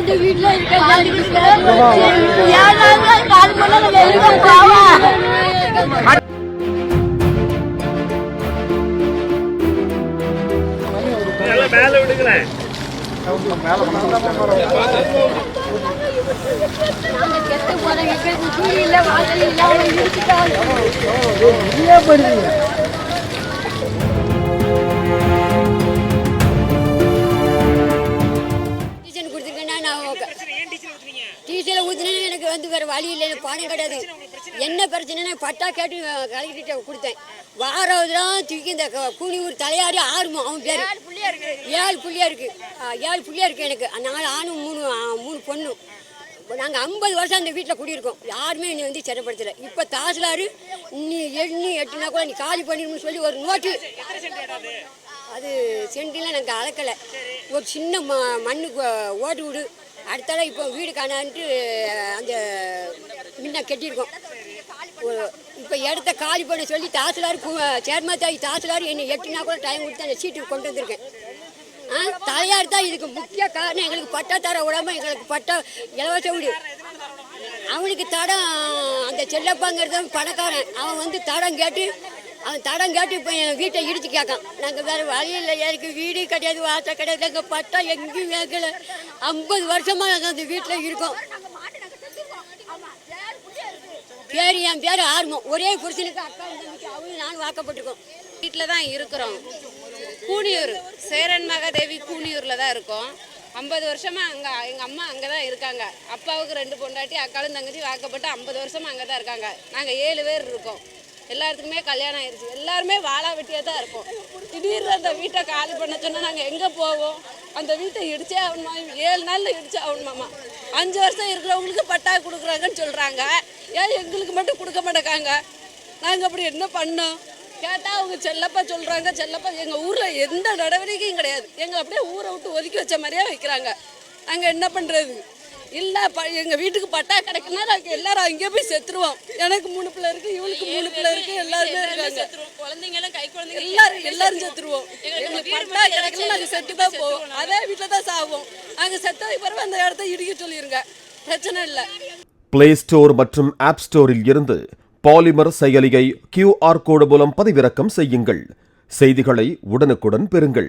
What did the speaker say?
வந்து வீட்டுல இருக்க கால் பண்ண வெளியே போவா மேல விடுங்களேன். கெட்டு போறேன் இல்ல வாசல் இல்லாம இருந்துட்டாங்க. டீசலை ஊற்றினா எனக்கு வந்து வேறு வழி இல்லை, பணம் கிடையாது. என்ன பிரச்சனைனா பட்டா கேட்டு கலெக்டர்கிட்ட கொடுத்தேன். வாரதான் தூக்கி இந்த கூனியூர் தலையாரி ஆறுமோ அவன் பேர் 7 புள்ளியா இருக்குது. 7 புள்ளியா இருக்குது எனக்கு. 4 ஆணும் 3 பொண்ணும். நாங்கள் 50 வருஷம் அந்த வீட்டில் குடியிருக்கோம். யாருமே என்னை வந்து சிறைப்படுத்தலை. இப்போ தாசிலாரு நீ எட்டுனா கூட நீ காலி பண்ணிடணும்னு சொல்லி ஒரு நோட்டு. அது சென்டிலாம் நாங்கள் அளக்கலை. ஒரு சின்ன மண்ணுக்கு ஓட்டு விடு அடுத்தால இப்போ வீடு காணான்ட்டு அந்த முன்ன கட்டியிருக்கோம். இப்போ இடத்த காலி பண்ண சொல்லி தாசிலார் சேர்மத்தாய் தாசிலார் என்னை 8 நாள் கூட டைம் கொடுத்து அந்த சீட்டுக்கு கொண்டு வந்திருக்கேன். தலையார் தான் இதுக்கு முக்கிய காரணம். எங்களுக்கு பட்டா தர விடாமல் எங்களுக்கு பட்டா இலவச வீடு. அவனுக்கு தடம் அந்த செல்லப்பாங்கிறது பணக்காரன். அவன் வந்து தடம் கேட்டு இப்போ என் வீட்டை இடித்து கேட்கான். நாங்கள் வேறு வழியில் எனக்கு வீடு கிடையாது, வாசல் கிடையாது, எங்கள் பட்டா எங்கேயும் கேட்கல. 50 வருஷமாக நாங்கள் அந்த வீட்டில் இருக்கோம். என் பேர் ஆர்வம். ஒரே புருஷனுக்கு அக்கா அவங்களும் நானும் வாக்கப்பட்டிருக்கோம். வீட்டில் தான் இருக்கிறோம். கூனியூர் சேரன் மகாதேவி கூனியூரில் தான் இருக்கோம். 50 வருஷமாக அங்கே எங்கள் அம்மா அங்கே தான் இருக்காங்க. அப்பாவுக்கு 2 பொண்டாட்டி, அக்காலும் தங்கச்சி வாக்கப்பட்டு 50 வருஷமாக அங்கே தான் இருக்காங்க. நாங்கள் 7 பேர் இருக்கோம். எல்லாத்துக்குமே கல்யாணம் ஆயிடுச்சு. எல்லாருமே வாழா வெட்டியாக தான் இருக்கோம். திடீர்னு அந்த வீட்டை காலி பண்ண சொன்னால் நாங்கள் எங்கே போவோம்? அந்த வீட்டை இடிச்சே ஆகணுமா? 7 நாளில் இடிச்சே ஆகணுமாம்மா. 5 வருஷம் இருக்கிறவங்களுக்கு பட்டா கொடுக்குறாங்கன்னு சொல்கிறாங்க. ஏன் எங்களுக்கு மட்டும் கொடுக்க மாட்டேக்காங்க? நாங்கள் அப்படி என்ன பண்ணோம் கேட்டால் அவங்க செல்லப்பா சொல்கிறாங்க. செல்லப்பா எங்கள் ஊரில் எந்த நடவடிக்கையும் கிடையாது. எங்களை அப்படியே ஊரை விட்டு ஒதுக்கி வச்ச மாதிரியே வைக்கிறாங்க. நாங்கள் என்ன பண்ணுறது? இல்லை எங்கள் வீட்டுக்கு பட்டா கிடைக்குன்னா நாங்கள் எல்லாரும் அங்கேயே போய் செத்துருவோம். எனக்கு 3 பிள்ளை இருக்குது, இவளுக்கு 3 பிள்ளை இருக்குது, எல்லாருமே இருக்காங்க. குழந்தைங்களும் கை குழந்தைங்க எல்லாரும் செத்துருவோம். எங்களுக்கு பட்டா கிடைக்கல நாங்கள் செத்து தான் போவோம். அதே வீட்டில் தான் சாவோம். நாங்கள் செத்ததுக்கு பிறகு அந்த இடத்த இடிக்க சொல்லிடுங்க, பிரச்சனை இல்லை. பிளே ஸ்டோர் மற்றும் ஆப் ஸ்டோரில் இருந்து பாலிமர் செயலியை QR கோடு மூலம் பதிவிறக்கம் செய்யுங்கள். செய்திகளை உடனுக்குடன் பெறுங்கள்.